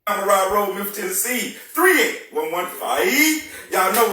Road Road, Memphis, Tennessee, 38115. Y'all know.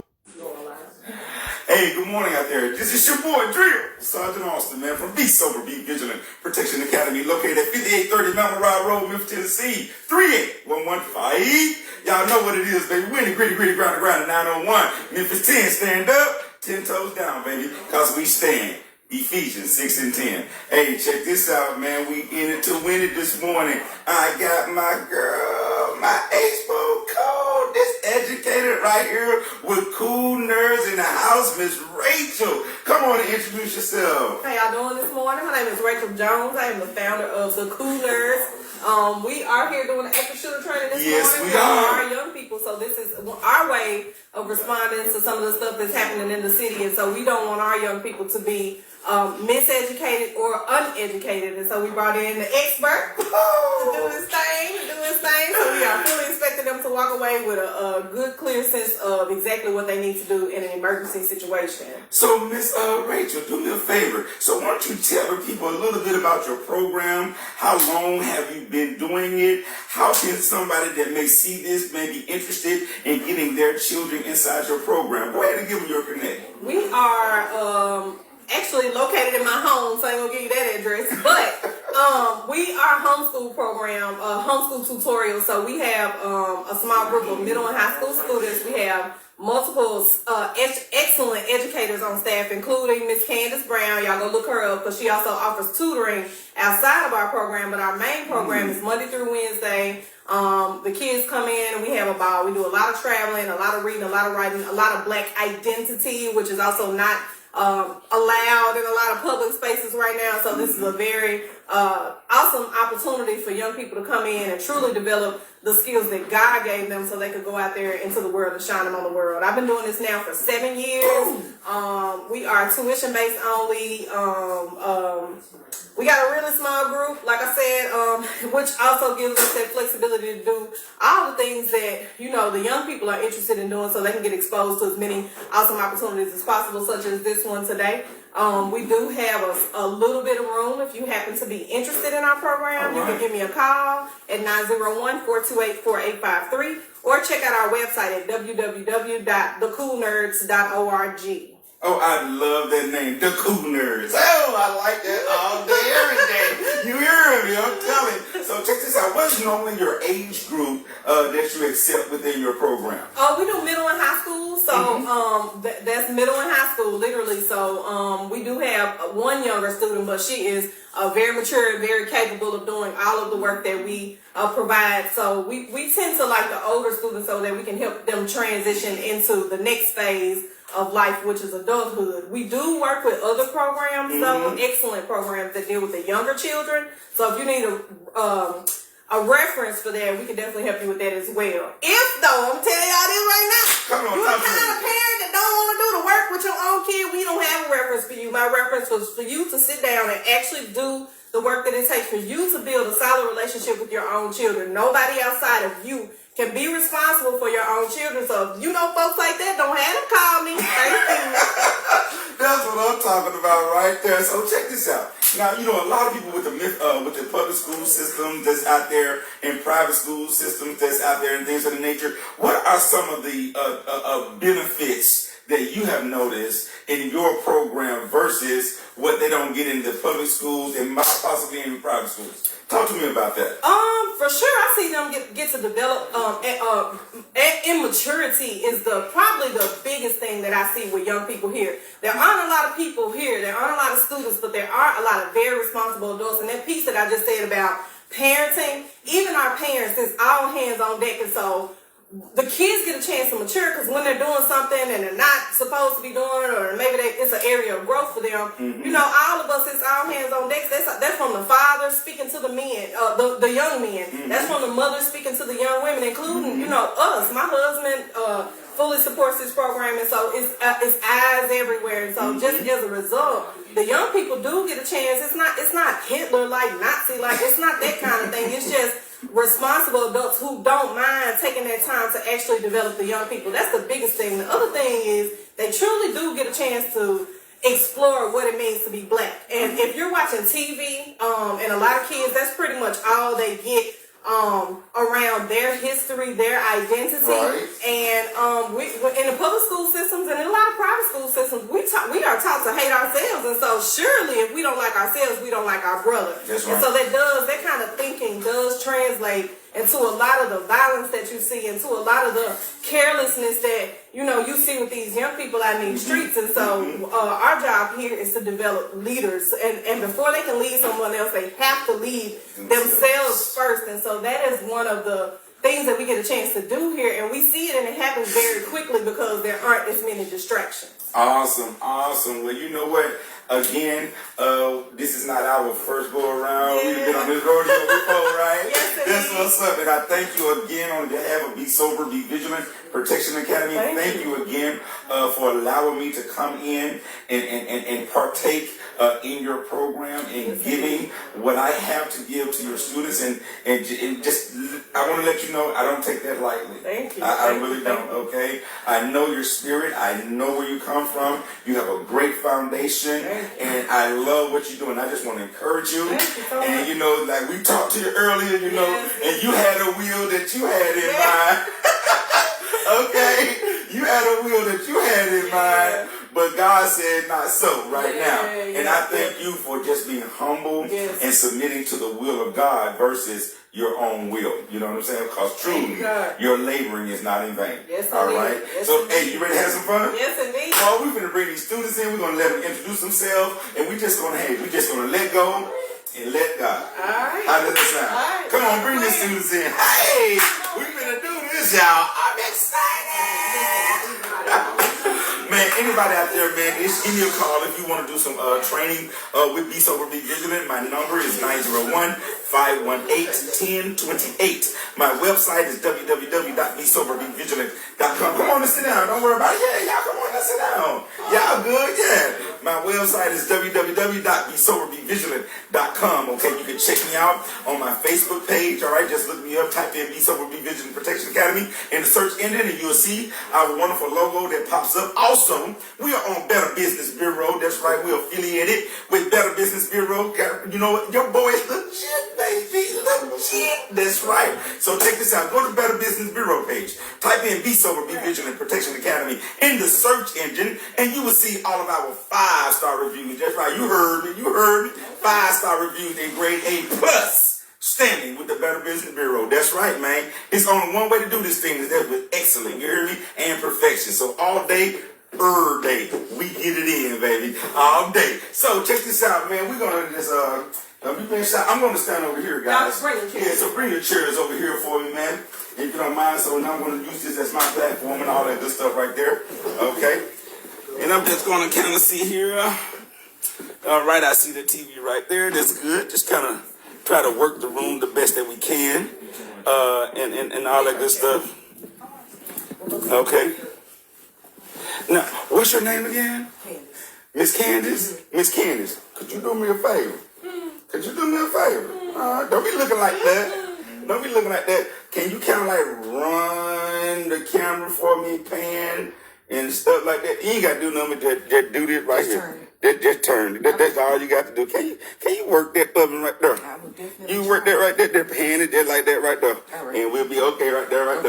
Hey, good morning out there. This is your boy, Drill, Sergeant Austin, man, from Be Sober, Be Vigilant Protection Academy, located at 5830 Mountain Road, Memphis, Tennessee, 38115. Y'all know what it is, baby. We in the gritty, ground to ground, 901. Memphis 10, stand up, 10 toes down, baby, because we stand. Ephesians 6 and 10. Hey, check this out, man. We in it to win it this morning. I got my girl, my Expo code. This educator right here with Coolnerds in the house, Miss Rachel. Come on and introduce yourself. How y'all doing this morning? My name is Rachel Jones. I am the founder of the Coolnerds. We are here doing active shooter training this morning for our young people. So this is our way of responding to some of the stuff that's happening in the city. And so we don't want our young people to be miseducated or uneducated. And so we brought in the expert to do his thing. So we are fully expecting them to walk away with a good, clear sense of exactly what they need to do in an emergency situation. So, Miss Rachel, do me a favor. So why don't you tell the people a little bit about your program? How long have you been doing it? How can somebody that may see this may be interested in getting their children inside your program? Go ahead and give them your connect. We are actually located in my home, so I ain't gonna give you that address. But we are homeschool program, homeschool tutorial. So we have a small group of middle and high school students. We have multiple excellent educators on staff, including Miss Candace Brown. Y'all go look her up because she also offers tutoring outside of our program. But our main program is Monday through Wednesday. The kids come in and we have a ball. We do a lot of traveling, a lot of reading, a lot of writing, a lot of Black identity, which is also not allowed in a lot of public spaces right now. So this is a very awesome opportunity for young people to come in and truly develop the skills that God gave them so they could go out there into the world and shine them on the world. I've been doing this now for 7 years. We are tuition based only. We got a really small group, like I said, which also gives us that flexibility to do all the things that, you know, the young people are interested in doing so they can get exposed to as many awesome opportunities as possible, such as this one today. We do have a little bit of room. If you happen to be interested in our program, you can give me a call at 901-428-4853 or check out our website at www.thecoolnerds.org. Oh, I love that name, the Coolnerds. Oh, I like that all day, every day. You hear me? I'm telling you. So check this out. What's normally your age group that you accept within your program? We do middle and high school. So that's middle and high school, literally. So we do have one younger student, but she is very mature and very capable of doing all of the work that we provide. So we tend to like the older students so that we can help them transition into the next phase of life, which is adulthood. We do work with other programs, though, excellent programs that deal with the younger children. So if you need a reference for that, we can definitely help you with that as well. If, though, I'm telling y'all this right now, you're the kind of parent that don't want to do the work with your own kid, we don't have a reference for you. My reference was for you to sit down and actually do the work that it takes for you to build a solid relationship with your own children. Nobody outside of you can be responsible for your own children. So if you know folks like that, don't have them call me. That's what I'm talking about right there. So check this out. Now, you know, a lot of people with the public school system that's out there and private school systems that's out there and things of the nature, what are some of the benefits that you have noticed in your program versus what they don't get in the public schools and possibly in the private schools? Talk to me about that. For sure, I see them get to develop. Immaturity is probably the biggest thing that I see with young people here. There aren't a lot of people here. There aren't a lot of students, but there are a lot of very responsible adults. And that piece that I just said about parenting, even our parents, it's all hands on deck. And so the kids get a chance to mature because when they're doing something and they're not supposed to be doing it, or maybe it's an area of growth for them, you know, all of us, it's all hands on deck. That's from the father speaking to the men, the young men. That's from the mother speaking to the young women, including, you know, us. My husband fully supports this program, and so it's eyes everywhere. And so just as a result, the young people do get a chance. It's not Hitler like Nazi, like it's not that kind of thing. It's just responsible adults who don't mind taking their time to actually develop the young people. That's the biggest thing. The other thing is they truly do get a chance to explore what it means to be Black. And if you're watching TV, and a lot of kids, that's pretty much all they get around their history, their identity, Right. and we in the public school systems and in a lot of private school systems, we are taught to hate ourselves, and so surely if we don't like ourselves, we don't like our brother. That's and right. so that kind of thinking does translate into a lot of the violence that you see, into a lot of the carelessness that you see with these young people out in these streets. And so our job here is to develop leaders, and before they can lead someone else, they have to lead themselves first. And so that is one of the things that we get a chance to do here, and we see it, and it happens very quickly because there aren't as many distractions. Awesome. Well, you know what? Again, this is not our first go around. Yeah. We've been on this rodeo before, right? Yes, it That's is. what's up. And I thank you again on behalf of Be Sober, Be Vigilant Protection Academy. Thank you again for allowing me to come in and partake in your program and giving what I have to give to your students. And just, I want to let you know, I don't take that lightly. Thank you. I really don't, okay? I know your spirit. I know where you come from. You have a great foundation, and I love what you're doing. I just want to encourage you. Thank you so And, much. like we talked to you earlier, Yes. and you had a wheel that you had in mind. Okay? You had a wheel that you had in mind, but God said not so right now. And I thank you for just being humble and submitting to the will of God versus your own will. You know what I'm saying? Because truly, your laboring is not in vain. Yes, all indeed. right? Yes, So, indeed. hey, you ready to have some fun? Yes, indeed. Oh, we're going to bring these students in. We're going to let them introduce themselves, and we just going to let go and let God. All right. How does it sound? All right. Come on, bring the students in. Hey, we're going to do this, y'all. I'm excited. Man, anybody out there, man, just give me a call if you want to do some training with Be Sober, Be Vigilant. My number is 901-518-1028. My website is www.besoberbevigilant.com. Come on and sit down. Don't worry about it. Yeah, y'all come on and sit down. Y'all good? Yeah. My website is www.besoberbevigilant.com. Okay, you can check me out on my Facebook page. All right, just look me up. Type in Be Sober, Be Vigilant Protection Academy in the search engine, and you'll see our wonderful logo that pops up. Also, we are on Better Business Bureau. That's right, we're affiliated with Better Business Bureau. You know what? Your boy is legit, baby. Legit. That's right. So check this out. Go to Better Business Bureau page. Type in Be Sober, Be Vigilant Protection Academy in the search engine, and you will see all of our 5-star reviews. That's right. You heard me. 5-star reviews in grade A+. Standing with the Better Business Bureau. That's right, man. It's only one way to do this thing, is that with excellence, you hear me, and perfection. So all day, day, we get it in, baby. All day. So check this out, man. We're going to just, I'm going to stand over here, guys. Yeah, so bring your chairs over here for me, man. If you don't mind. So now I'm going to use this as my platform and all that good stuff right there. Okay. And I'm just going to kind of see here. All right, I see the TV right there. That's good. Just kind of try to work the room the best that we can, and all that good stuff. Okay. Now, what's your name again? Miss Candace? Miss Candace, could you do me a favor? Don't be looking like that. Can you kind of like run the camera for me, pan and stuff like that? You ain't got to do nothing but just do this right here. Just turn. That's all you got to do. Can you work that oven right there? You work that right there. Pan it just like that right there. Right. And we'll be okay right there. I'm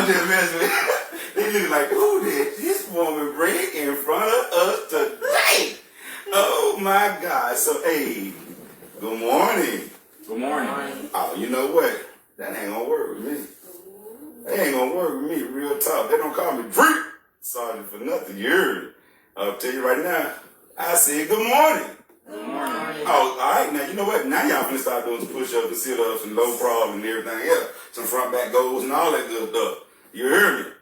just messing with you. They look like, who did this woman bring in front of us today? Oh my God. So, hey, good morning. Good morning. Oh, you know what? That ain't gonna work with me. Real talk. They don't call me Drake. Sorry for nothing. You heard me. I'll tell you right now. I said good morning. Good morning. Oh, all right. Now, you know what? Now y'all finna start doing some push-ups and sit-ups and low crawl and everything else. Some front back goals and all that good stuff. You heard me?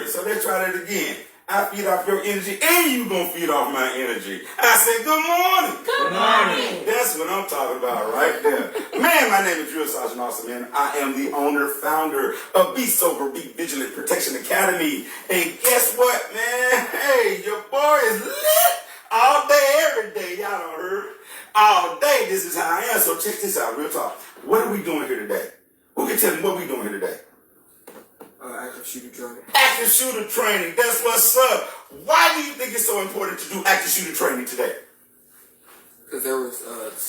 So let's try that again. I feed off your energy and you gonna feed off my energy. I said good morning. Good morning. That's what I'm talking about right there. Man, my name is Drill Sergeant Austin, man. I am the owner, founder of Be Sober, Be Vigilant Protection Academy. And guess what, man? Hey, your boy is lit all day, every day. Y'all done heard. All day, this is how I am. So check this out, real talk. What are we doing here today? Who can tell me what we doing here today? Active shooter training. Active shooter training. That's what's up. Why do you think it's so important to do active shooter training today? Because there was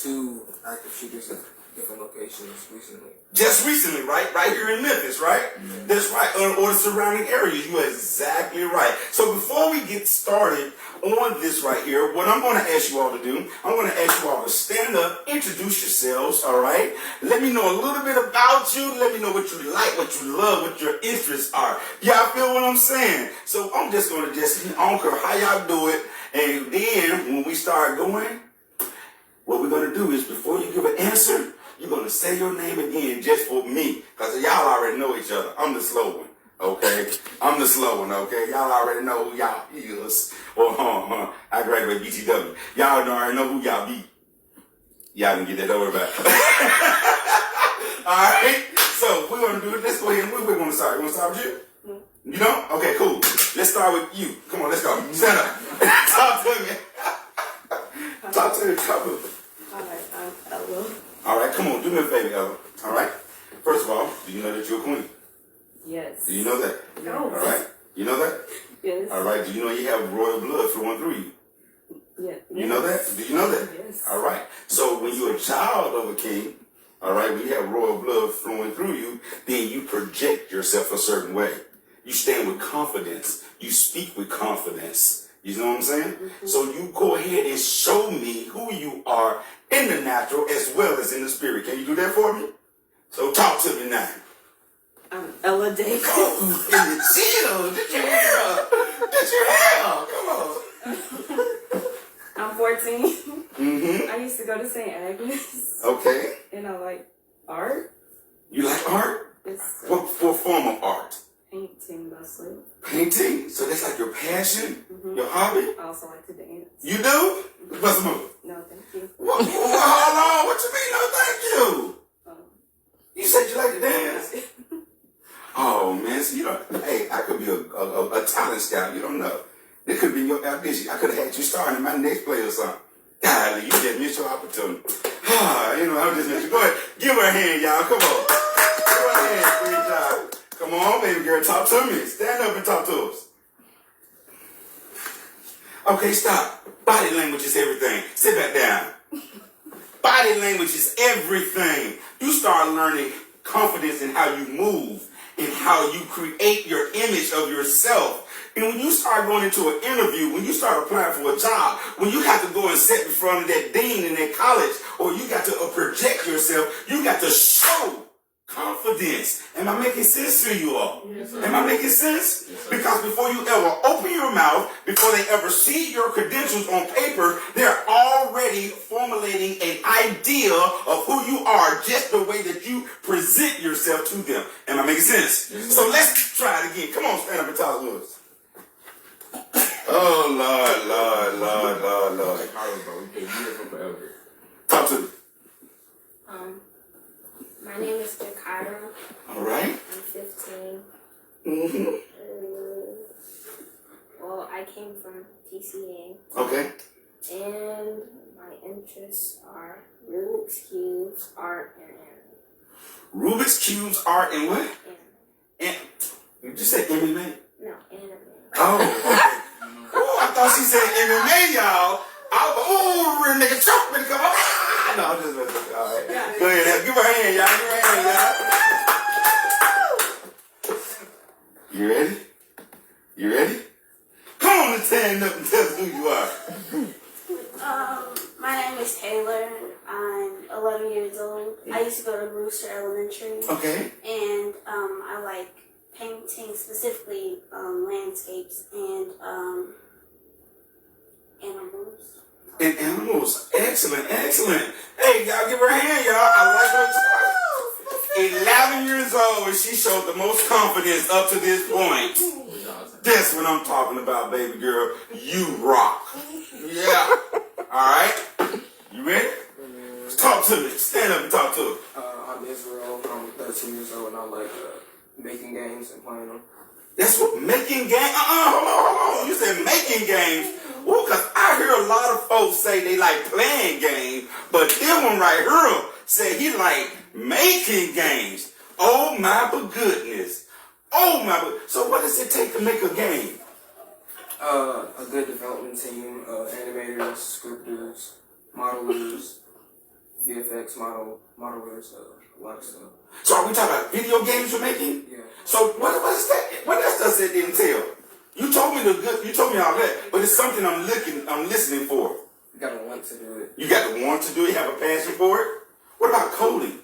2 active shooters that different locations recently. Just recently, right? Right here in Memphis, right? That's right. Or the surrounding areas. You are exactly right. So before we get started on this right here, what I'm going to ask you all to do, I'm going to ask you all to stand up, introduce yourselves, all right? Let me know a little bit about you. Let me know what you like, what you love, what your interests are. Y'all feel what I'm saying? So I'm just going to I don't care how y'all do it. And then when we start going, what we're going to do is before you give an answer, you're going to say your name again just for me. Because y'all already know each other. I'm the slow one, okay? I'm the slow one, okay? Y'all already know who y'all is. Or, I graduated BTW. Y'all already know who y'all be. Y'all can get that over about. All right? So we're going to do it this way. And we're going to start. You want to start with you? You know? Okay, cool. Let's start with you. Come on, let's go. Stand up. Talk to me. Talk to me. Talk to me. All right, I'm Ella. All right, come on, do me a favor, Ella. All right? First of all, do you know that you're a queen? Yes. Do you know that? No. All right. You know that? Yes. All right. Do you know you have royal blood flowing through you? Yeah. You know that? Do you know that? Yes. All right. So when you're a child of a king, all right, when you have royal blood flowing through you, then you project yourself a certain way. You stand with confidence. You speak with confidence. You know what I'm saying? Mm-hmm. So you go ahead and show me who you are in the natural as well as in the spirit. Can you do that for me? So talk to me now. I'm Ella Davis. Oh, in the chill. Did you hear? Come on. I'm 14. Mm-hmm. I used to go to St. Agnes. Okay. And I like art. You like art? It's What form of art? painting mostly. Painting? So that's like your passion? Your hobby? I also like to dance. You do? What's the move? No, thank you. Hold on. What you mean, no thank you? You said you like to dance? Oh, man. So you know, hey, I could be a talent scout. You don't know. It could be your ambition. I could have had you starring in my next play or something. Golly, you just missed your opportunity. You know, I just missed you. Go ahead. Give her a hand, y'all. Come on. Give her a hand. Great job. Come on, baby girl. Talk to me. Stand up and talk to us. Okay, stop. Body language is everything. Sit back down. Body language is everything. You start learning confidence in how you move and how you create your image of yourself. And when you start going into an interview, when you start applying for a job, when you have to go and sit in front of that dean in that college, or you got to project yourself, you got to show confidence. Am I making sense to you all? Yes, am I making sense? Yes, because before you ever open your mouth, before they ever see your credentials on paper, they're already formulating an idea of who you are just the way that you present yourself to them. Am I making sense? Yes, so let's try it again. Come on, stand up and talk to us. Oh, Lord. Talk to me. My name is Jakarta. All right. I'm 15. Mm-hmm. Well, I came from TCA. Okay. And my interests are Rubik's Cubes, art, and anime. Rubik's Cubes, art, and what? Anime. You just said MMA? No, anime. Oh, okay. Oh, I thought she said MMA, y'all. Real nigga choke me to come on. No, I'm just messing with you. All right. Go ahead. Give her a hand, y'all. Give her a hand, y'all. You ready? You ready? Come on and stand up and tell us who you are. My name is Taylor. I'm 11 years old. I used to go to Brewster Elementary. Okay. And I like painting, specifically landscapes and animals. And animals. Excellent. Hey, y'all give her a hand, y'all. I like her. 11 years old, and she showed the most confidence up to this point. That's what I'm talking about, baby girl. You rock. Yeah. All right. You ready? Talk to me. Stand up and talk to her. I'm Israel. I'm 13 years old, and I like making games and playing them. That's what making games. Hold on. You said making games. Well, because I hear a lot of folks say they like playing games, but this one right here said he like making games. Oh my goodness. So what does it take to make a game? A good development team, animators, scripters, modelers, VFX, modelers, a lot of stuff. So are we talking about video games you're making? Yeah. So what is that? What else does it entail? You told me all that, but it's something I'm listening for. You gotta want to do it. You got to want to do it, have a passion for it. What about coding?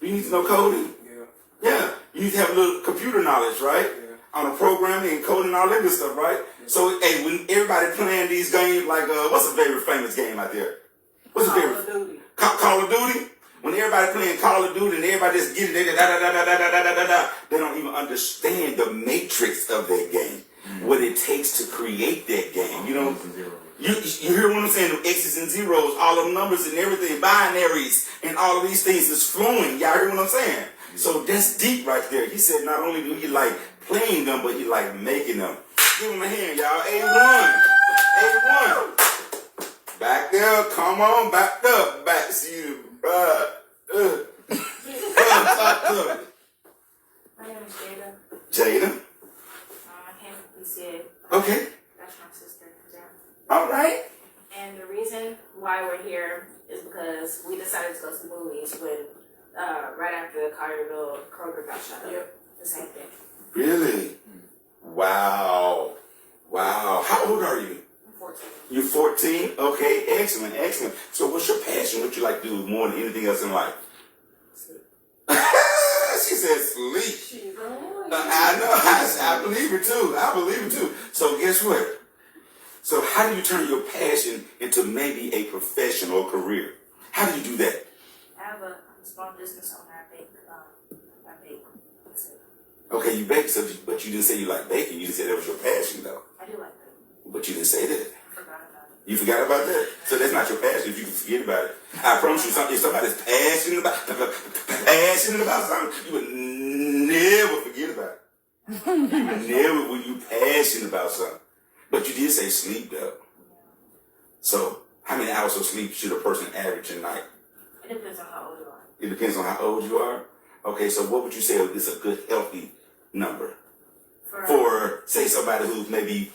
Do you need to know coding? Yeah. Yeah. You need to have a little computer knowledge, right? Yeah. On the programming and coding and all that good stuff, right? Yeah. So, hey, when everybody playing these games, like, what's a very famous game out there? What's Call of Duty. Call of Duty? When everybody playing Call of Duty and everybody just get it, they don't even understand the matrix of that game, what it takes to create that game. You know, you hear what I'm saying? The X's and zeros, all of the numbers and everything, binaries, and all of these things is flowing. Y'all hear what I'm saying? So that's deep right there. He said not only do he like playing them, but he like making them. Give him a hand, y'all. A1. A1. Back there. Come on. Back up. Back to you. Talk to me. My name is Jada. Jada. I came from PCA. Okay. That's my sister. Yeah. All right. And the reason why we're here is because we decided to go to the movies when, right after the Collierville Kroger got shot up. Yep. The same thing. Really? Wow. Wow. How old are you? I'm 14. You're 14? Okay. Excellent. Excellent. So what's your passion? What you like to do more than anything else in life? Sleep. She said sleep. I know. I believe it too. I believe it too. So guess what? So how do you turn your passion into maybe a profession or career? How do you do that? I have a small business owner. I bake. That's it. Okay, you bake, but you didn't say you like baking. You just said that was your passion, though. I do like baking. But you didn't say that. I forgot about it. You forgot about that? So that's not your passion if you can forget about it. I promise you something. If somebody's passionate about something, you would never forget about it. Never were you passionate about something. But you did say sleep, though. So how many hours of sleep should a person average a night? It depends on how old you are. It depends on how old you are. Okay, so what would you say is a good, healthy number for say, somebody who's maybe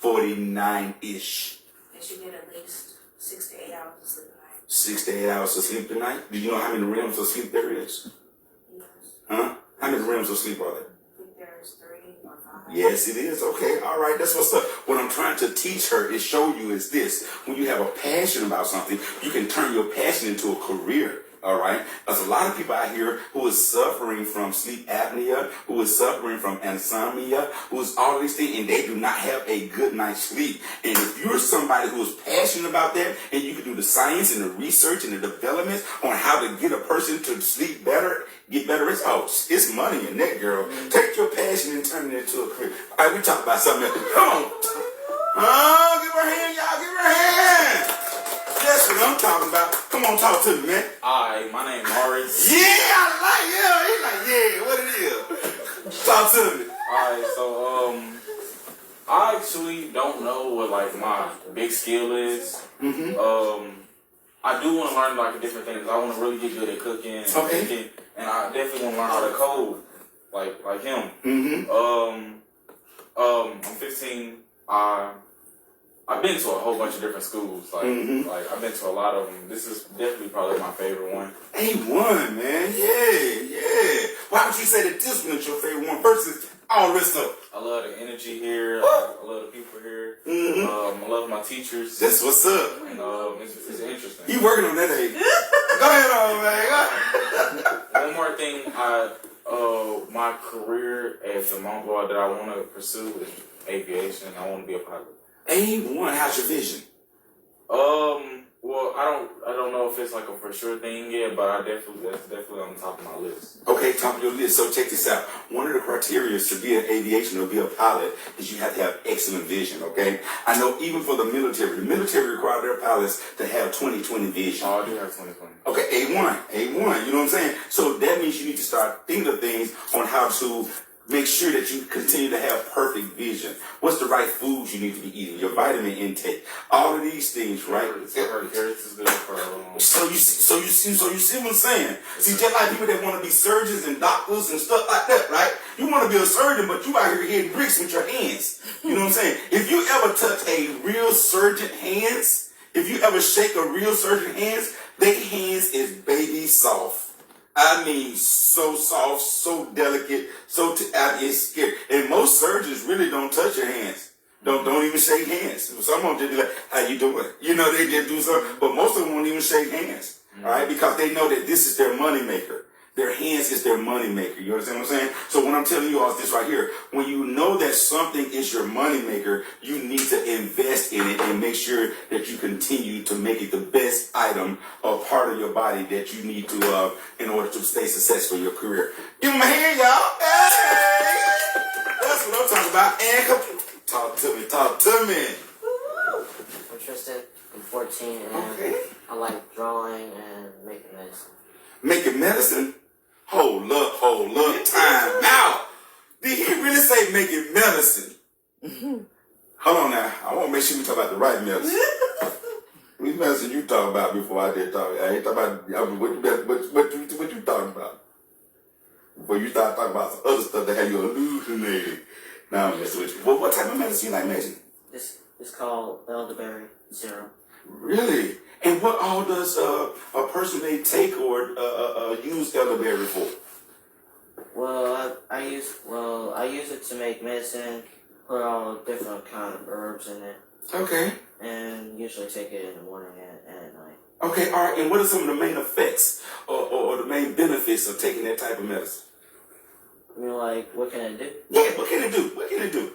49-ish? They should get at least 6 to 8 hours of sleep a night. 6 to 8 hours of sleep a night? Do you know how many realms of sleep there is? Yes. Huh? How many realms of sleep are there? I think there's 3 or 5. Yes, it is. Okay, all right. That's what's up. What I'm trying to teach her is show you is this. When you have a passion about something, you can turn your passion into a career. All right. There's a lot of people out here who is suffering from sleep apnea, who is suffering from insomnia, who is all these things, and they do not have a good night's sleep. And if you're somebody who is passionate about that, and you can do the science and the research and the development on how to get a person to sleep better, get better results, it's money in that, girl. Take your passion and turn it into a career. All right, we talk about something else. Come on. Give her a hand, y'all. Give her a hand. That's what I'm talking about. Come on, talk to me, man. Hi, my name is Morris. Yeah, he's like, yeah, what it is. Talk to me. Alright, so I actually don't know what like my big skill is. Mm-hmm. I do want to learn like different things. I want to really get good at cooking and cooking, and I definitely want to learn how to code like him. Mm-hmm. I'm 15. I've been to a whole bunch of different schools. Like I've been to a lot of them. This is definitely probably my favorite one. A1, man. Yeah. Why would you say that this one's your favorite one versus all the rest of them? I love the energy here. I love the people here. I love my teachers. That's what's up. And it's interesting. You working on that age. Go ahead on, man. One more thing, my career as a monk that I want to pursue is aviation. I want to be a pilot. A1, how's your vision? Well, I don't know if it's like a for sure thing yet, but that's definitely on the top of my list. Okay, top of your list. So check this out. One of the criteria to be an aviation or be a pilot is you have to have excellent vision, okay? I know even for the military require their pilots to have 20/20 vision. Oh, I do have 20/20. Okay, A1, you know what I'm saying? So that means you need to start thinking of things on how to make sure that you continue to have perfect vision. What's the right foods you need to be eating? Your vitamin intake, all of these things, right? Carrots is good for. So you see what I'm saying? See, just like people that want to be surgeons and doctors and stuff like that, right? You want to be a surgeon, but you out here hitting bricks with your hands. You know what I'm saying? If you ever touch a real surgeon hands, if you ever shake a real surgeon hands, Their hands is baby soft. I mean, so soft, so delicate, it's scary. And most surgeons really don't touch your hands. Don't even shake hands. Some of them just be like, how you doing? You know, they just do something, but most of them won't even shake hands. All right, because they know that this is their money maker. Their hands is their money maker. You understand what I'm saying? So when I'm telling you all this right here, when you know that something is your money maker, you need to invest in it and make sure that you continue to make it the best item or part of your body that you need to in order to stay successful in your career. Give them a hand, y'all. Hey! That's what I'm talking about. And talk to me. I'm Tristan. I'm 14 and I like drawing and making medicine. Making medicine? Hold up, time out. Did he really say making medicine? Hold on now. I want to make sure we talk about the right medicine. Which medicine you talking about before I did talk? I ain't talking about what you talking about. Before you start talking about some other stuff that had you hallucinating. Now I'm messing with you. What type of medicine you like making? It's called elderberry serum. Really? And what all does a person may take or use elderberry for? Well, I use it to make medicine. Put all different kind of herbs in it. Okay. And usually take it in the morning and at night. Okay, all right. And what are some of the main effects or the main benefits of taking that type of medicine? You know, like, what can it do? Yeah, what can it do? What can it do?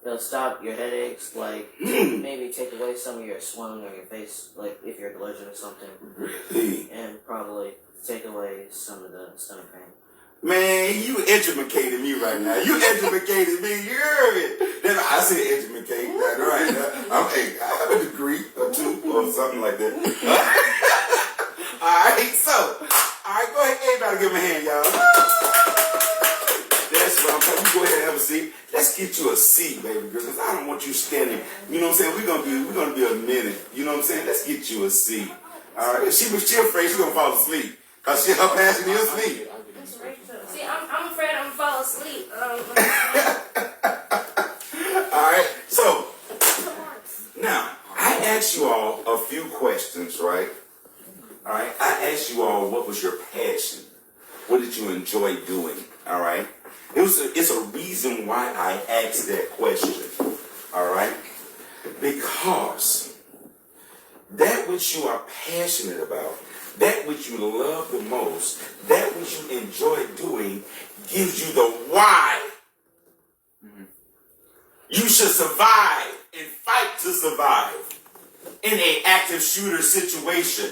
It'll stop your headaches, like, maybe take away some of your swelling on your face, like, if you're allergic or something. Really? And probably take away some of the stomach pain. Man, you educated me right now. You educated me. You heard it. Then I said educate right now. I have a degree or two or something like that. All right, go ahead. Everybody give me a hand, y'all. That's what I'm talking. You go ahead and have a seat. Let's get you a seat, baby girl, because I don't want you standing. You know what I'm saying? We're gonna be a minute. You know what I'm saying? Let's get you a seat. All right. She afraid she's gonna fall asleep. Cause her passion is sleep. See, I'm afraid I'm gonna fall asleep. Alright, so now I asked you all a few questions, right? Alright, I asked you all what was your passion? What did you enjoy doing? Alright? It's a reason why I asked that question. Alright? Because that which you are passionate about, that which you love the most, that which you enjoy doing, gives you the why. You should survive and fight to survive in an active shooter situation.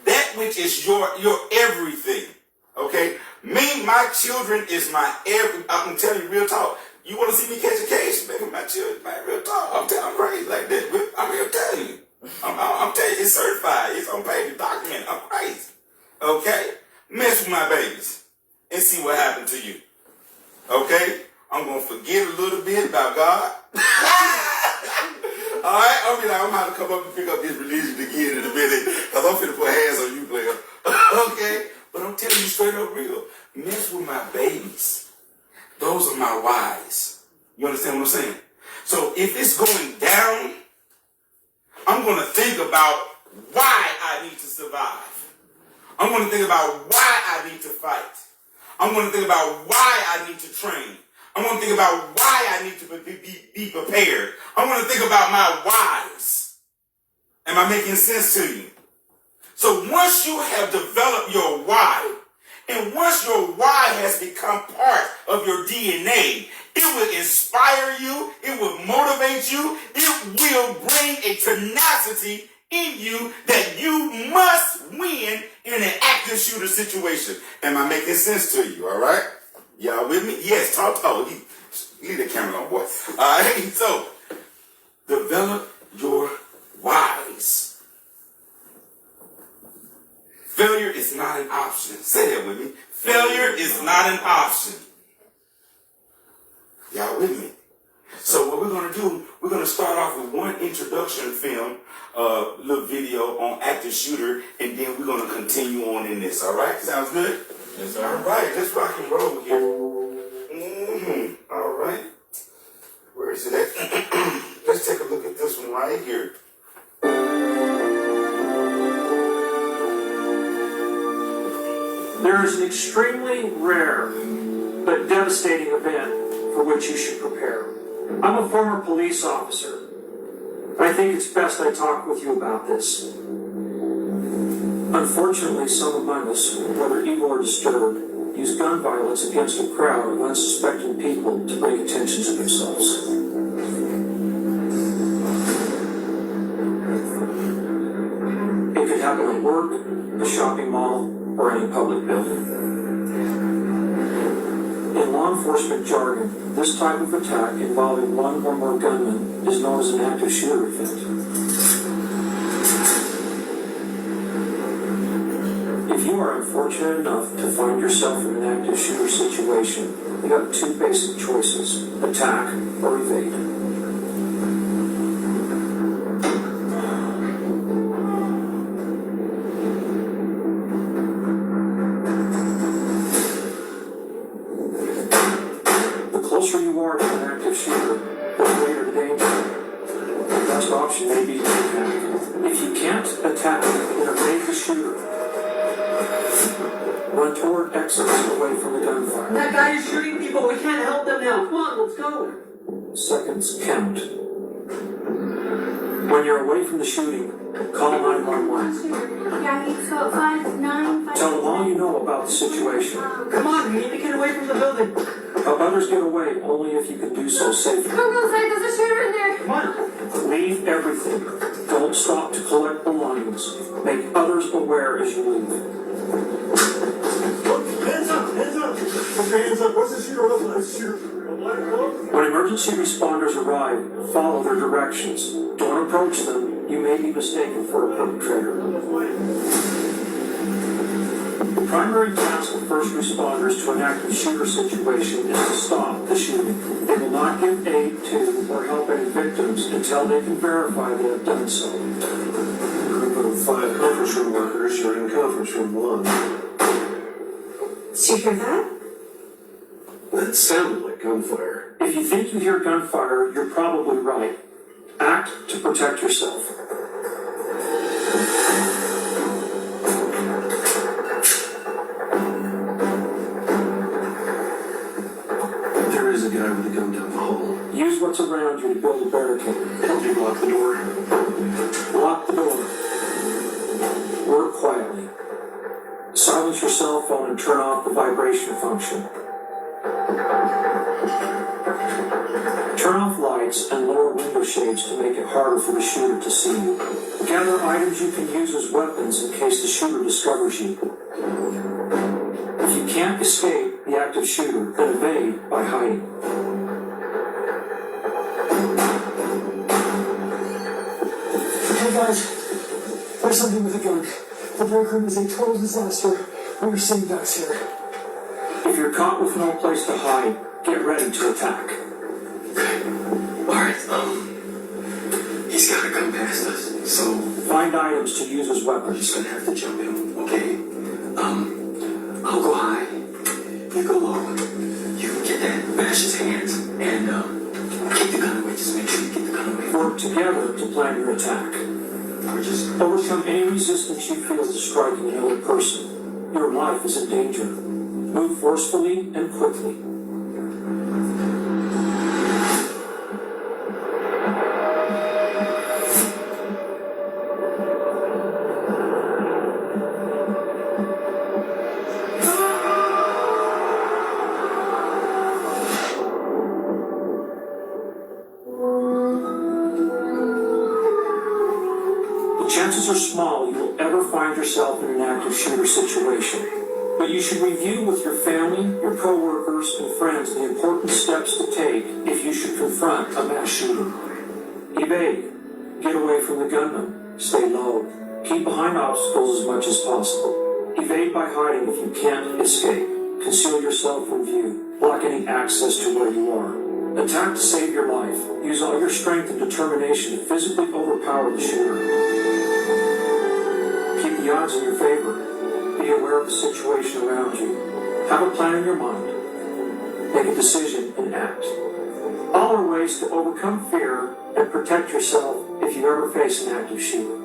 That which is your everything. Okay? Me, my children is my every. I'm telling you real talk. You want to see me catch a case? Baby, my children, man, real talk. I'm crazy like that. I'm here telling you. I'm telling you, it's certified. It's on paper, documented. I'm crazy. Okay? Mess with my babies and see what happened to you. Okay? I'm going to forget a little bit about God. Alright? I'm going to have to come up and pick up this religion again in a minute because I'm finna put hands on you, player. Okay? But I'm telling you straight up real. Mess with my babies. Those are my whys. You understand what I'm saying? So if it's going down, I'm going to think about why I need to survive. I'm going to think about why I need to fight. I'm going to think about why I need to train. I'm going to think about why I need to be prepared. I'm going to think about my whys. Am I making sense to you? So once you have developed your why, and once your why has become part of your DNA, it will inspire you, it will motivate you, it will bring a tenacity in you that you must win in an active shooter situation. Am I making sense to you, all right? Y'all with me? Yes, talk. Leave the camera on, boy. All right, so develop your whys. Failure is not an option. Say that with me. Failure is not an option. Y'all with me? So what we're going to do, we're going to start off with one introduction film, little video on active shooter, and then we're going to continue on in this. All right? Sounds good? Yes, sir. All right. Let's rock and roll here. All right. Where is it at? Let's take a look at this one right here. There is an extremely rare but devastating event for which you should prepare. I'm a former police officer, and I think it's best I talk with you about this. Unfortunately, some among us, whether evil or disturbed, use gun violence against a crowd of unsuspecting people to bring attention to themselves. It could happen at work, a shopping mall, or any public building. In law enforcement jargon, this type of attack involving one or more gunmen is known as an active shooter event. If you are unfortunate enough to find yourself in an active shooter situation, you have two basic choices: attack or evade. The closer you are to an active shooter, the greater the danger. The best option may be to attack. If you can't attack, then evade the shooter. Run toward exits away from the gunfire. That guy is shooting people. We can't help them now. Come on, let's go. Seconds count. When you're away from the shooting, call 911. Yeah, he's got 595. Tell them all you know about the situation. Come on, we need to get away from the building. Help others get away only if you can do so safely. Go outside, there's a shooter in there. Come on. Leave everything. Don't stop to collect belongings. Make others aware as you leave. Hands up, hands up. Put your hands up. What's the shooter look like? Shooter. When emergency responders arrive, follow their directions. Don't approach them. You may be mistaken for a perpetrator. The primary task of first responders to an active shooter situation is to stop the shooting. They will not give aid to or help any victims until they can verify they have done so. A group of 5 conference room workers are in conference room 1. Did you hear that? That sounded like gunfire. If you think you hear gunfire, you're probably right. Act to protect yourself. There is a guy with a gun down the hall. Use what's around you to build a barricade. Help me block the door. Lock the door. Work quietly. Silence your cell phone and turn off the vibration function. Turn off lights and lower window shades to make it harder for the shooter to see you. Gather items you can use as weapons in case the shooter discovers you. If you can't escape the active shooter, then evade by hiding. Hey guys, there's something with a gun. The break room is a total disaster. We're seeing backs here. If you're caught with no place to hide, get ready to attack. Alright, he's gotta come past us. So, Find items to use as we're weapons. just gonna have to jump in, okay? I'll go high. You go low. You get that, bash his hands, and, keep the gun away. Just make sure you get the gun away. Work together to plan your attack. Or just, Overcome any resistance you feel to striking another person. Your life is in danger. Move forcefully and quickly. The chances are small you will ever find yourself in an active shooter situation, but you should review with your family, your co-workers, and friends the important steps to take if you should confront a mass shooting. Evade. Get away from the gunman. Stay low. Keep behind obstacles as much as possible. Evade by hiding if you can't escape. Conceal yourself from view. Block any access to where you are. Attack to save your life. Use all your strength and determination to physically overpower the shooter. Keep the odds in your favor. Be aware of the situation around you. Have a plan in your mind. Make a decision and act. All are ways to overcome fear and protect yourself if you ever face an active shooter.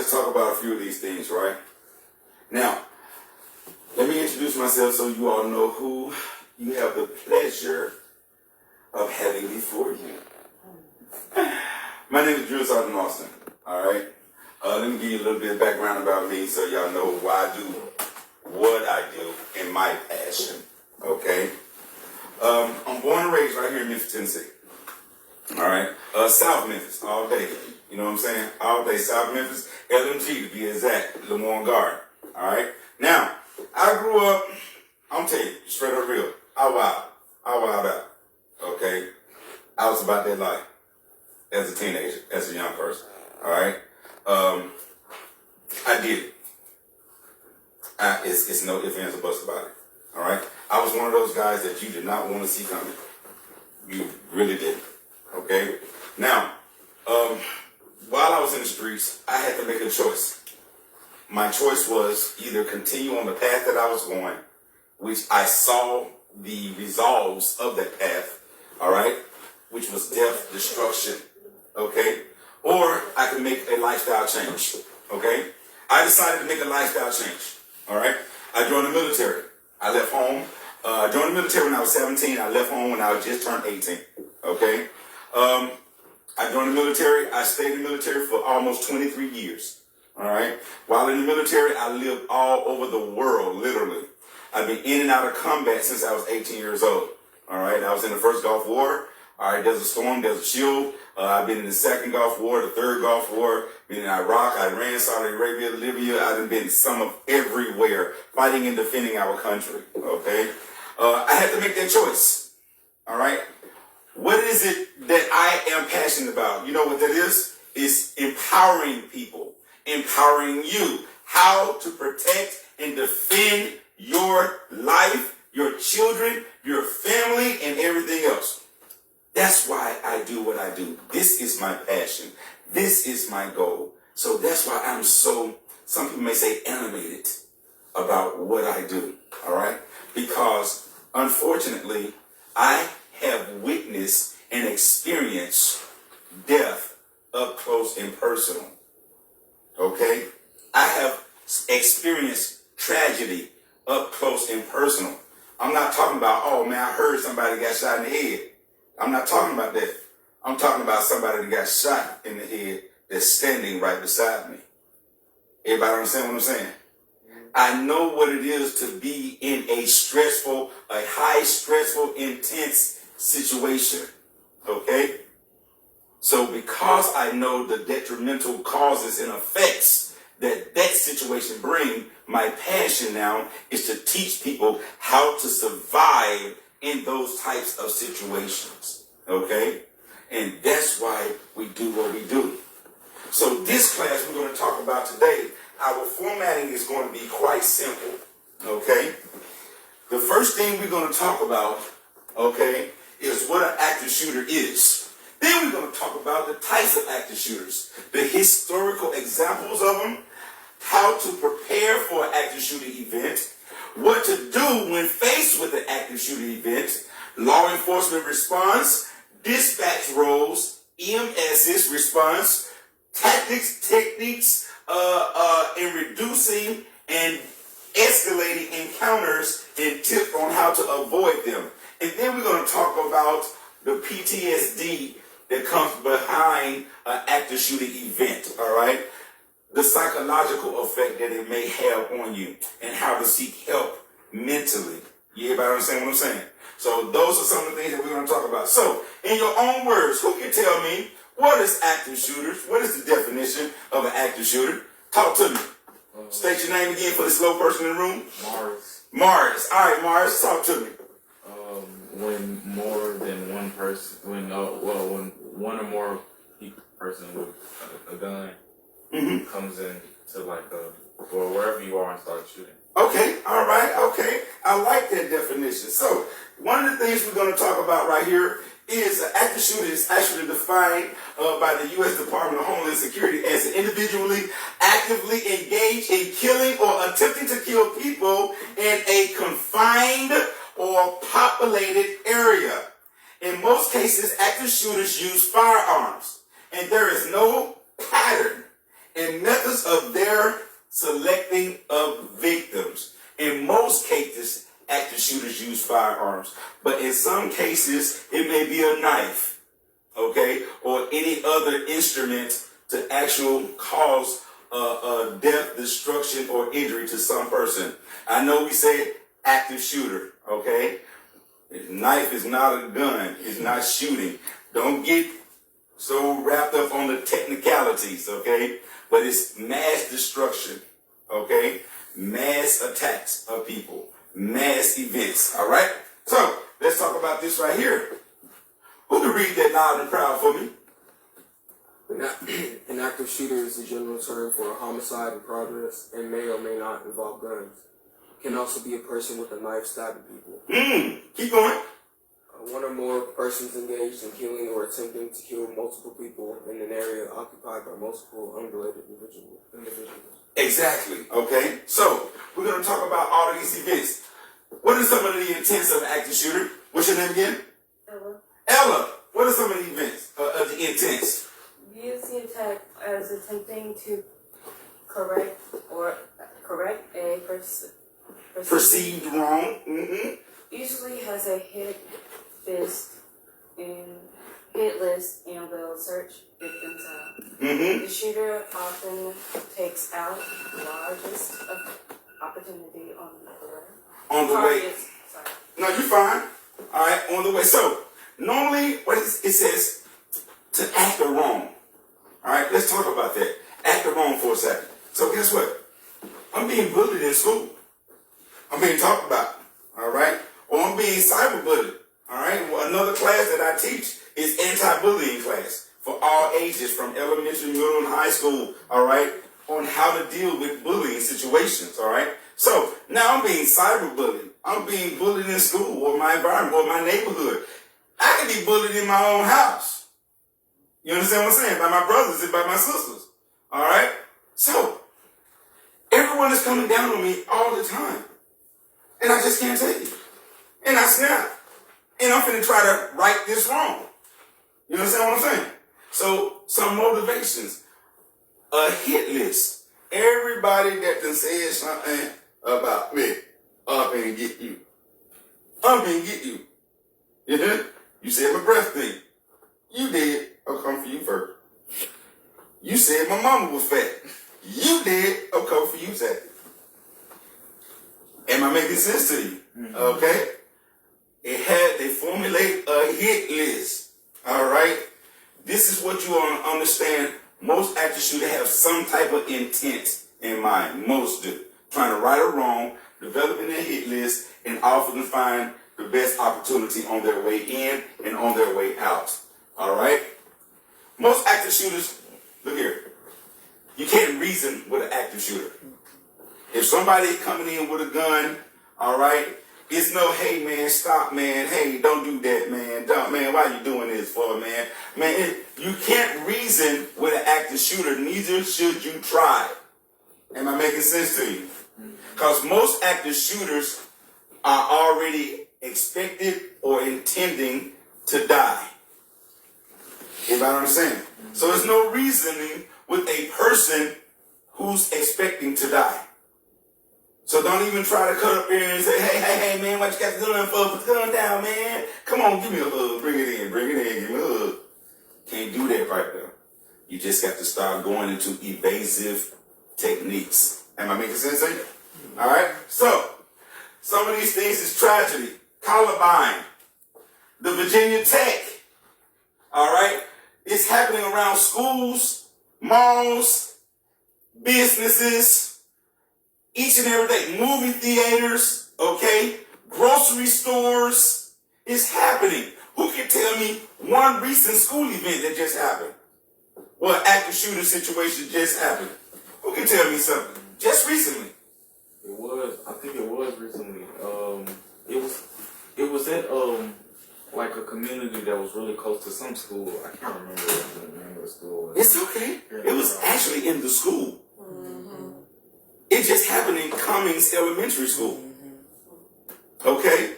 let's talk about a few of these things, right? Now, let me introduce myself so you all know who you have the pleasure of having before you. My name is Drew Sergeant Austin, all right? Let me give you a little bit of background about me so y'all know why I do what I do and my passion, okay? I'm born and raised right here in Memphis, Tennessee, all right? South Memphis, all day, you know what I'm saying? All day, South Memphis, LMG to be exact, Lamont Garden, all right? Now, I grew up, I'm telling you, straight up real, I wild out, okay? I was about that life as a teenager, as a young person, all right? I did it. It's no ifs, ands, or buts about it, all right? I was one of those guys that you did not want to see coming. You really didn't, okay? Now, while I was in the streets, I had to make a choice. My choice was either continue on the path that I was going, which I saw the results of that path, all right, which was death, destruction, okay, or I could make a lifestyle change, okay? I decided to make a lifestyle change, all right? I joined the military. I left home. I joined the military when I was 17. I left home when I just turned 18, okay? I joined the military. I stayed in the military for almost 23 years, all right? While in the military, I lived all over the world, literally. I've been in and out of combat since I was 18 years old, all right? I was in the first Gulf War. All right, there's a storm, there's a shield. I've been in the second Gulf War, the third Gulf War, been in Iraq, Iran, Saudi Arabia, Libya. I've been some of everywhere, fighting and defending our country, okay? I had to make that choice, all right? What is it that I am passionate about? You know what that is? It's empowering people, empowering you, how to protect and defend your life, your children, your family, and everything else. That's why I do what I do. This is my passion. This is my goal. So that's why I'm so, some people may say, animated about what I do, all right? Because, unfortunately, I have witnessed and experienced death up close and personal, okay? I have experienced tragedy up close and personal. I'm not talking about, oh, man, I heard somebody got shot in the head. I'm not talking about that. I'm talking about somebody that got shot in the head that's standing right beside me. Everybody understand what I'm saying? I know what it is to be in a stressful, a high stressful, intense situation. Okay? So because I know the detrimental causes and effects that situation bring, my passion now is to teach people how to survive in those types of situations, okay? And that's why we do what we do. So this class we're going to talk about today, our formatting is going to be quite simple, okay? The first thing we're going to talk about, okay, is what an active shooter is. Then we're going to talk about the types of active shooters, the historical examples of them, how to prepare for an active shooter event, what to do when faced with an active shooter event, law enforcement response, dispatch roles, EMS's response, tactics, techniques in reducing and escalating encounters, and tips on how to avoid them. And then we're going to talk about the PTSD that comes behind an active shooter event, all right? The psychological effect that it may have on you and how to seek help mentally. You everybody understand what I'm saying? So those are some of the things that we're going to talk about. So in your own words, who can tell me what is active shooters? What is the definition of an active shooter? Talk to me. State your name again for the slow person in the room. Mars. All right, Mars, talk to me. When more than one person, when one or more person with a gun comes in to or wherever you are and starts shooting. Okay, all right, okay. I like that definition. So one of the things we're going to talk about right here is an active shooter is actually defined by the U.S. Department of Homeland Security as an individually actively engaged in killing or attempting to kill people in a confined or populated area. In most cases, active shooters use firearms, and there is no pattern and methods of their selecting of victims. In most cases, active shooters use firearms, but in some cases, it may be a knife, okay, or any other instrument to actual cause death, destruction, or injury to some person. I know we said active shooter, okay? Knife is not a gun. It's not shooting. Don't get so wrapped up on the technicalities, okay? But it's mass destruction, okay? Mass attacks of people, mass events, all right? So let's talk about this right here. Who can read that loud and proud for me? An active shooter is a general term for a homicide in progress and may or may not involve guns. Can also be a person with a knife stabbing people. Keep going. One or more persons engaged in killing or attempting to kill multiple people in an area occupied by multiple unrelated individuals. Exactly, okay? So, we're going to talk about all of these events. What are some of the intents of an active shooter? What's your name again? Ella. Ella, what are some of the events, of the intents? Views the attack as attempting to correct a Perceived wrong. Usually has a hit list and will search victims out. The shooter often takes out the largest opportunity on the way. Sorry. No, you're fine. All right, on the way. So, normally, it says to act the wrong. All right, let's talk about that. Act the wrong for a second. So, guess what? I'm being bullied in school. I'm being talked about. All right? Or I'm being cyberbullied. All right? Well, another class that I teach is anti-bullying class for all ages, from elementary, middle, and high school. All right? On how to deal with bullying situations. All right? So, now I'm being cyberbullied. I'm being bullied in school or my environment or my neighborhood. I can be bullied in my own house. You understand what I'm saying? By my brothers and by my sisters. All right? So, everyone is coming down on me all the time. And I just can't take it. And I snap. And I'm finna try to right this wrong. You understand what I'm saying? So, some motivations. A hit list. Everybody that done said something about me, I'm finna get you. I'm finna get you. You know? You said my breath thing. You did. I'll come for you first. You said my mama was fat. You did. I'll come for you second. Am I making sense to you? Okay? They formulate a hit list. All right? This is what you want to understand. Most active shooters have some type of intent in mind. Most do. Trying to right or wrong, developing a hit list, and often find the best opportunity on their way in and on their way out. All right? Most active shooters, look here. You can't reason with an active shooter. If somebody coming in with a gun, all right, it's no, hey, man, stop, man. Hey, don't do that, man. Don't, man, why you doing this for, man? Man, you can't reason with an active shooter. Neither should you try. Am I making sense to you? Because most active shooters are already expected or intending to die. Everybody understand? So there's no reasoning with a person who's expecting to die. So don't even try to cut up here and say, hey, man, what you got the gun for? Put the gun down, man. Come on, give me a hug. Bring it in, give me a hug. Can't do that right there. You just got to start going into evasive techniques. Am I making sense to you? All right? So, some of these things is tragedy. Columbine. The Virginia Tech. All right? It's happening around schools, malls, businesses, each and every day. Movie theaters, okay? Grocery stores. It's happening. Who can tell me one recent school event that just happened? Well, active shooter situation just happened. Who can tell me something? Just recently. I think it was recently. It was at like a community that was really close to some school. I can't remember what the name of the school was. It's okay. It was actually in the school. It just happened in Cummings Elementary School. Okay?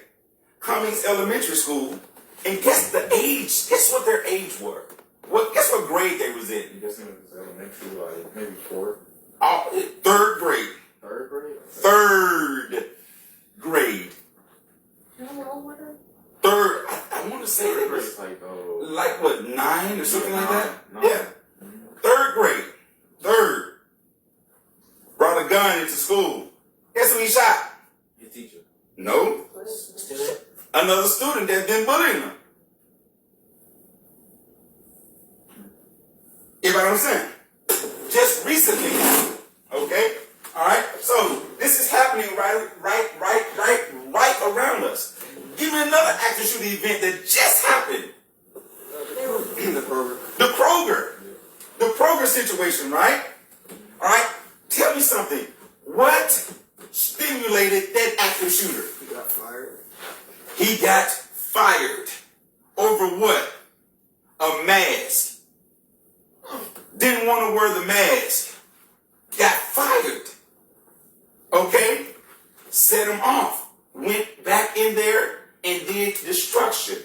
Cummings Elementary School. And guess the age. Guess what their age were. Guess what grade they was in? I'm guessing it was elementary, like maybe 4th. Oh, third grade. 3rd grade? Third grade. Third, I want to say it was like what, 9 or something like that? Yeah. Third grade. Third. Brought a gun into school. Guess who he shot? Your teacher. No. Student? Another student that's been bullying him. You know what I'm saying? Just recently. Okay? Alright? So this is happening right around us. Give me another active shooter event that just happened. The Kroger. The Kroger situation, right? Alright? Tell me something. What stimulated that active shooter? He got fired. He got fired. Over what? A mask. Didn't want to wear the mask. Got fired. Okay? Set him off. Went back in there and did destruction.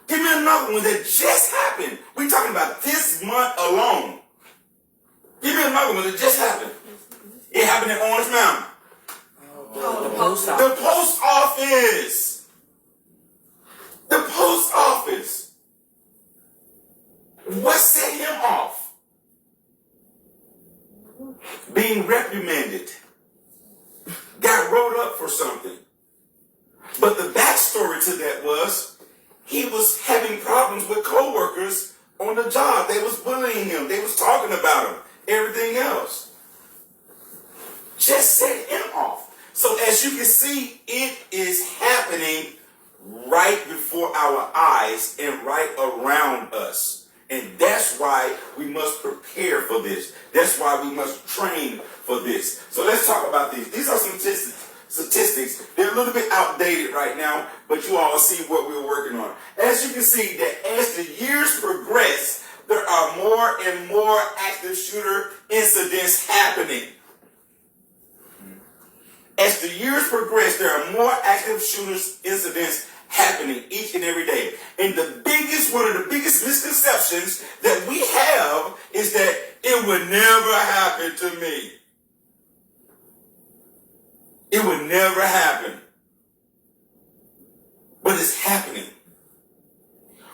Give me another one that just happened. We're talking about this month alone. Give me another one that just happened. It happened in Orange Mountain. The post office. The post office. The post office. What set him off? Being reprimanded. Got rolled up for something. But the backstory to that was he was having problems with coworkers on the job. They was bullying him. They was talking about him. Everything else. Just set him off. So as you can see, it is happening right before our eyes and right around us. And that's why we must prepare for this. That's why we must train for this. So let's talk about these. These are some statistics. They're a little bit outdated right now, but you all see what we're working on. As you can see, that as the years progress, there are more and more active shooter incidents happening. As the years progress, there are more active shooters incidents happening each and every day. And one of the biggest misconceptions that we have is that it would never happen to me. It would never happen. But it's happening.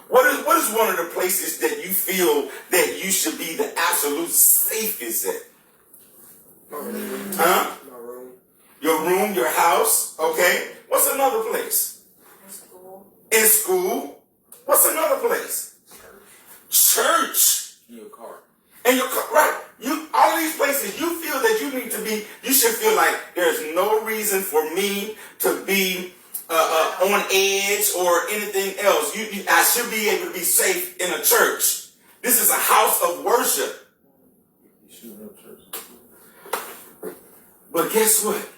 What is one of the places that you feel that you should be the absolute safest at? Huh? Your room, your house, okay? What's another place? In school. What's another place? Church. Your car. And your car, right? All of these places, you feel that you need to be, you should feel like there's no reason for me to be on edge or anything else. I should be able to be safe in a church. This is a house of worship. But guess what?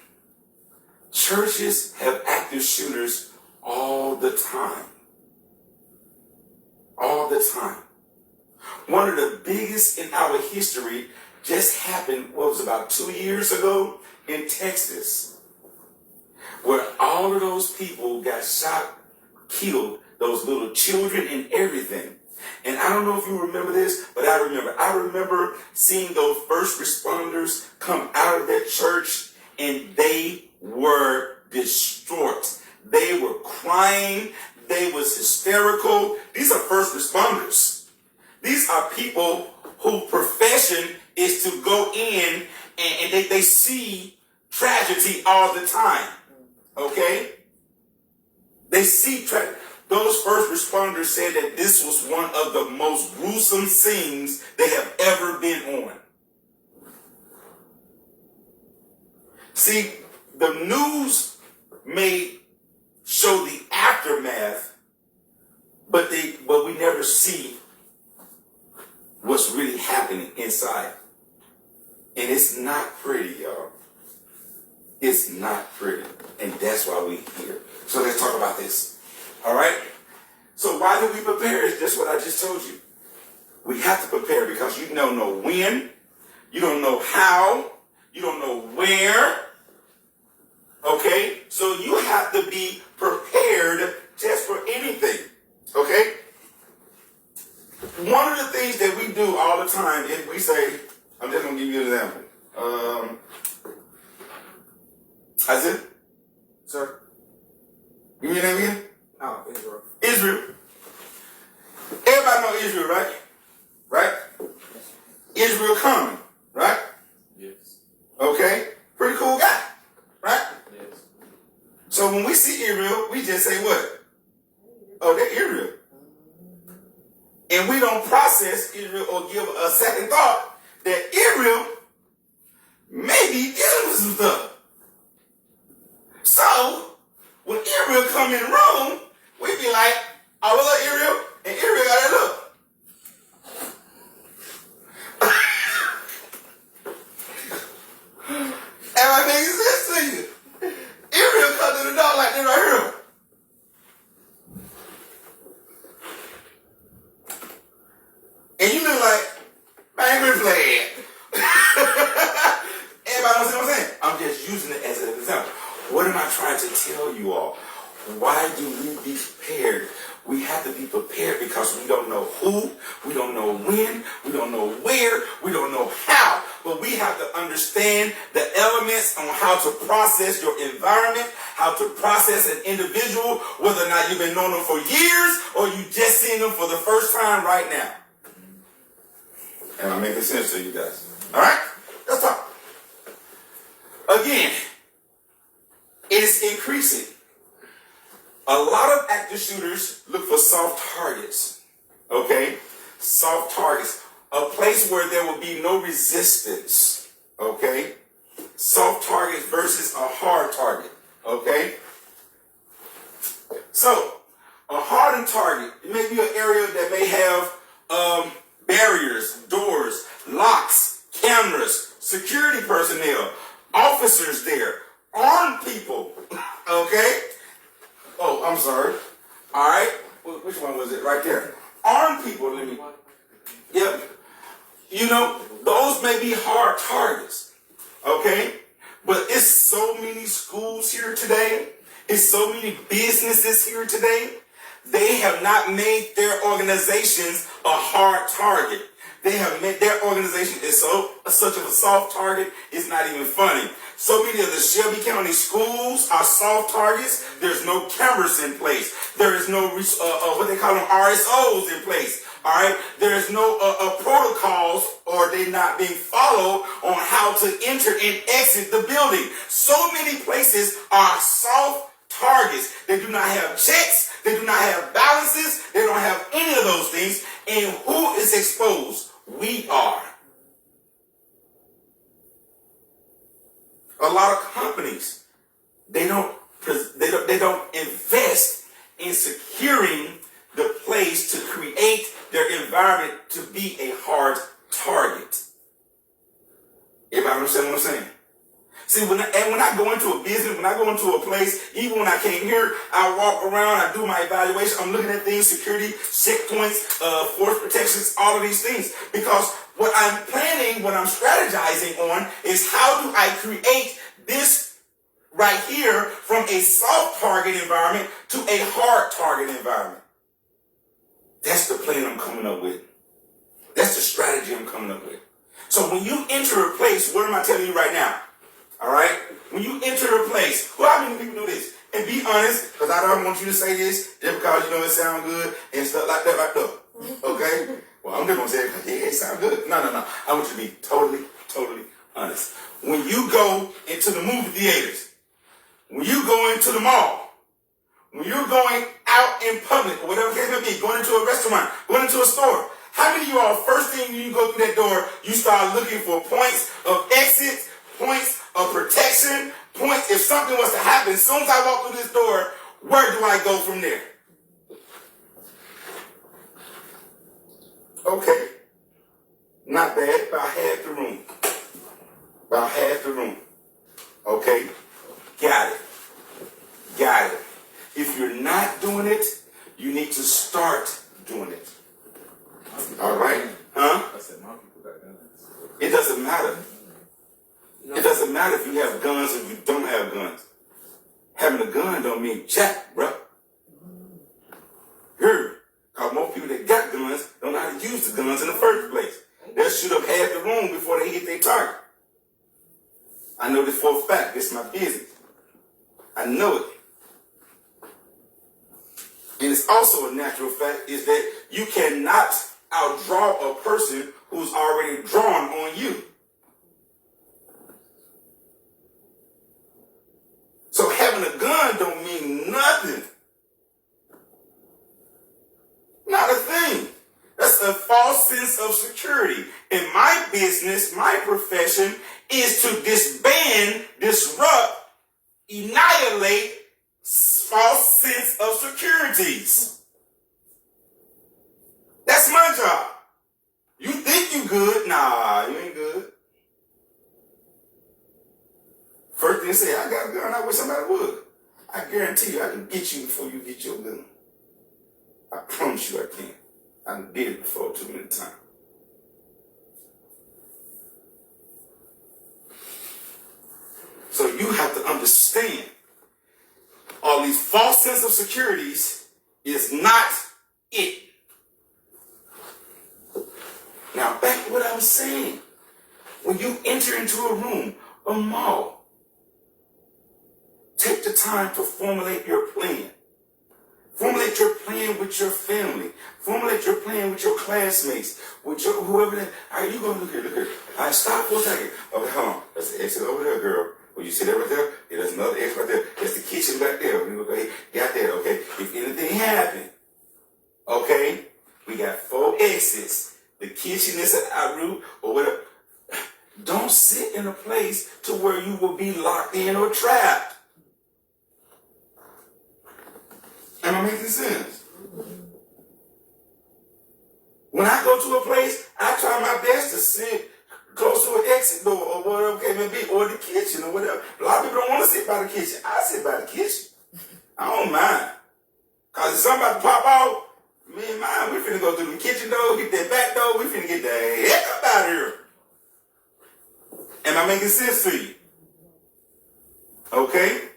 Churches have active shooters all the time. All the time. One of the biggest in our history just happened, about 2 years ago in Texas, where all of those people got shot, killed, those little children and everything. And I don't know if you remember this, but I remember. I remember seeing those first responders come out of that church, and they were distraught. They were crying. They was hysterical. These are first responders. These are people whose profession is to go in and they see tragedy all the time. Okay? They see tragedy. Those first responders said that this was one of the most gruesome scenes they have ever been on. See, the news may show the aftermath, but we never see what's really happening inside. And it's not pretty, y'all. It's not pretty. And that's why we're here. So let's talk about this. All right? So why do we prepare? It's just what I just told you. We have to prepare because you don't know when, you don't know how, you don't know where. Okay? So you have to be prepared just for anything. Okay? One of the things that we do all the time, if we say, I'm just going to give you an example. Isaiah? Sir? Give me your name again? Oh, Israel. Israel. Everybody know Israel, right? Right? Israel coming, right? Yes. Okay? Pretty cool guy, right? Yes. So when we see Israel, we just say what? Oh, they're Israel. And we don't process Israel or give a second thought that Israel may be dealing with some stuff. So, when Israel come in the room, we be like, oh, what's up, Israel? And Israel got that look. Am I making sense to you? Israel come to the door like this right here. And you look like, angry flag. Everybody knows what I'm saying? I'm just using it as an example. What am I trying to tell you all? Why do we be prepared? We have to be prepared because we don't know who, we don't know when, we don't know where, we don't know how. But we have to understand the elements on how to process your environment, how to process an individual, whether or not you've been knowing them for years or you just seen them for the first time right now. Am I making sense to you guys? All right? Let's talk. Again, it is increasing. A lot of active shooters look for soft targets. Okay? Soft targets. A place where there will be no resistance. Okay? Soft targets versus a hard target. Okay? So, a hardened target, it may be an area that may have barriers, doors, locks, cameras, security personnel, officers there, armed people. Okay? Oh, I'm sorry. All right. Which one was it? Right there. Armed people. Let me. Yep. You know, those may be hard targets. Okay? But it's so many schools here today. It's so many businesses here today. They have not made their organizations a hard target. They have made their organization is such of a soft target, it's not even funny. So many of the Shelby County schools are soft targets. There's no cameras in place. There is no what they call them RSOs in place. All right. There's no protocols, or they're not being followed on how to enter and exit the building. So many places are soft targets. They do not have checks. They do not have balances. They don't have any of those things. And who is exposed? We are. A lot of companies, they don't invest in securing the place to create their environment to be a hard target. Everybody understand what I'm saying? See, when I go into a business, when I go into a place, even when I came here, I walk around, I do my evaluation, I'm looking at things, security, checkpoints, force protections, all of these things. Because what I'm planning, what I'm strategizing on is how do I create this right here from a soft target environment to a hard target environment. That's the plan I'm coming up with. That's the strategy I'm coming up with. So when you enter a place, what am I telling you right now? All right? When you enter a place, well, how many people do this? And be honest, because I don't want you to say this just because you know it sounds good and stuff like that right there. Okay? Well, I'm just going to say it because it sounds good. No. I want you to be totally honest. When you go into the movie theaters, when you go into the mall, when you're going out in public, or whatever case may be, going into a restaurant, going into a store, how many of you all, first thing you go through that door, you start looking for points of exit, points of protection, points if something was to happen, as soon as I walk through this door, where do I go from there? Okay. Not bad. About half the room. About half the room. Okay. Got it. If you're not doing it, you need to start doing it. All right? Huh? I said my people got guns. It doesn't matter. It doesn't matter if you have guns or if you don't have guns. Having a gun don't mean jack, bro. Heard? Because most people that got guns don't know how to use the guns in the first place. They'll shoot up half the room before they hit their target. I know this for a fact. This is my business. I know it. And it's also a natural fact is that you cannot outdraw a person who's already drawn on you. So having a gun don't mean nothing. Not a thing. That's a false sense of security. And my business, my profession, is to disband, disrupt, annihilate false sense of securities. That's my job. You think you good? Nah, you ain't good. First thing say, I got a gun, I wish somebody would. I guarantee you I can get you before you get your gun. I promise you I can. I did it before too many times. So you have to understand all these false sense of securities is not it. Now back to what I was saying. When you enter into a room, a mall, take the time to formulate your plan. Formulate your plan with your family. Formulate your plan with your classmates, with your whoever that. All right, you go look here. All right, stop for a second. Okay, hold on. That's the exit over there, girl. Well, you see that right there? Yeah, there's another exit right there. That's the kitchen back there. We go, hey, got that, okay? If anything happened, okay, we got 4 exits. The kitchen is an out route or whatever. Don't sit in a place to where you will be locked in or trapped. Am I making sense? When I go to a place, I try my best to sit close to an exit door or whatever it may be, or the kitchen or whatever. A lot of people don't want to sit by the kitchen. I sit by the kitchen. I don't mind. Because if somebody pop out, me and mine, we finna go through the kitchen door, get that back door, we finna get the heck up out of here. Am I making sense to you? Okay?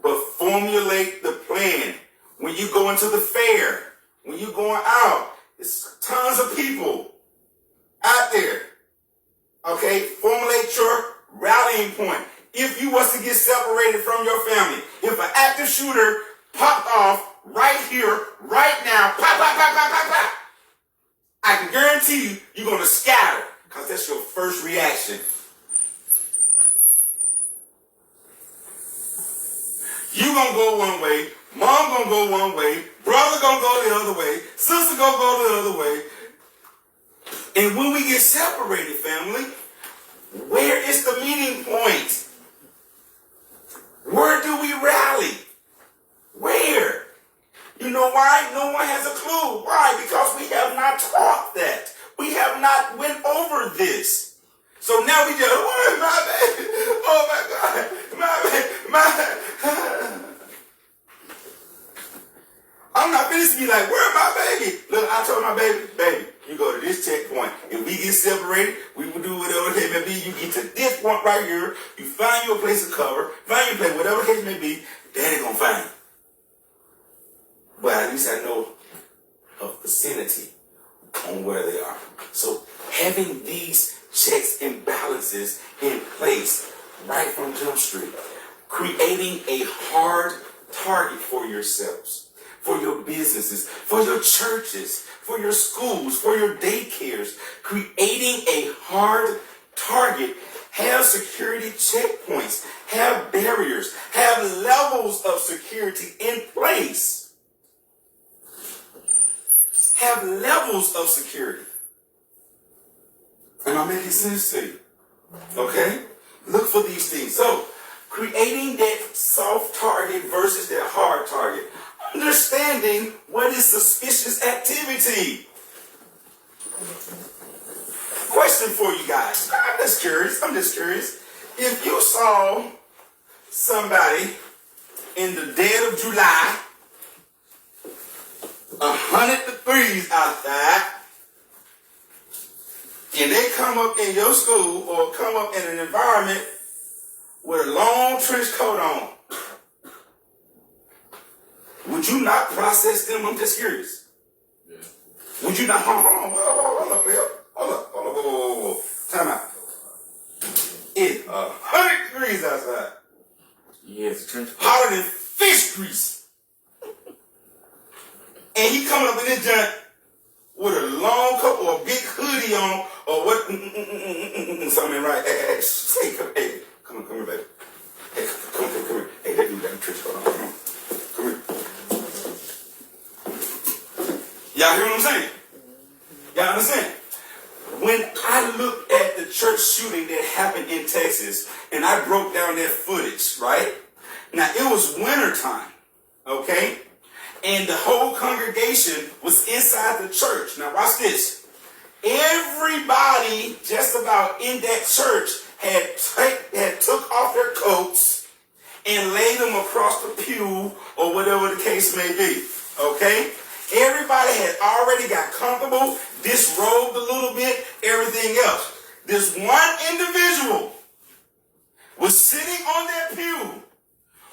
But formulate the plan. When you go into the fair, when you're going out, there's tons of people out there. Okay? Formulate your rallying point. If you was to get separated from your family, if an active shooter popped off right here, right now, pop, I can guarantee you, you're going to scatter because that's your first reaction. You going to go one way, mom going to go one way, brother going to go the other way, sister going to go the other way. And when we get separated, family, where is the meeting point? Where do we rally? Where? You know why? No one has a clue. Why? Because we have not taught that. We have not went over this. So now we just, where's my baby? Oh my God, my I'm not finished to be like, where's my baby? Look, I told my baby, you go to this checkpoint. If we get separated, we will do whatever it may be. You get to this point right here. You find your place of cover, find your place, whatever the case may be, Daddy gonna find you. But at least I know a vicinity on where they are. So having these checks and balances in place right from Jump Street, creating a hard target for yourselves, for your businesses, for your churches, for your schools, for your daycares, creating a hard target. Have security checkpoints, have barriers, have levels of security in place. Have levels of security. Am I making sense to you? Okay? Look for these things. So, creating that soft target versus that hard target. Understanding what is suspicious activity. Question for you guys. I'm just curious. If you saw somebody in the dead of July, 100 degrees outside, and they come up in your school or come up in an environment with a long trench coat on, would you not process them? I'm just curious. Yeah. Would Would you not? Hold up, Bill. Hold up. Time out. It's 100 degrees outside. Yeah, it's a trench coat. Hotter than fish grease. And he coming up in this joint with a long coat or a big hoodie on or what? Something right. Hey, come here, baby. Hey, come here. Hey, that dude got a trench coat on. Come here. Y'all hear what I'm saying? Y'all understand? When I looked at the church shooting that happened in Texas, and I broke down that footage, right? Now, it was wintertime, okay? And the whole congregation was inside the church. Now, watch this. Everybody just about in that church had took off their coats and laid them across the pew or whatever the case may be, okay? Everybody had already got comfortable, disrobed a little bit, everything else. This one individual was sitting on that pew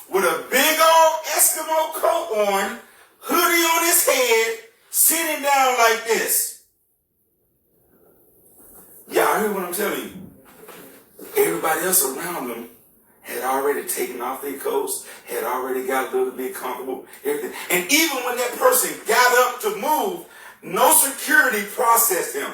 with a big old Eskimo coat on, hoodie on his head, sitting down like this. Y'all hear what I'm telling you? Everybody else around them had already taken off their coats, had already got a little bit comfortable, everything. And even when that person got up to move, no security processed him.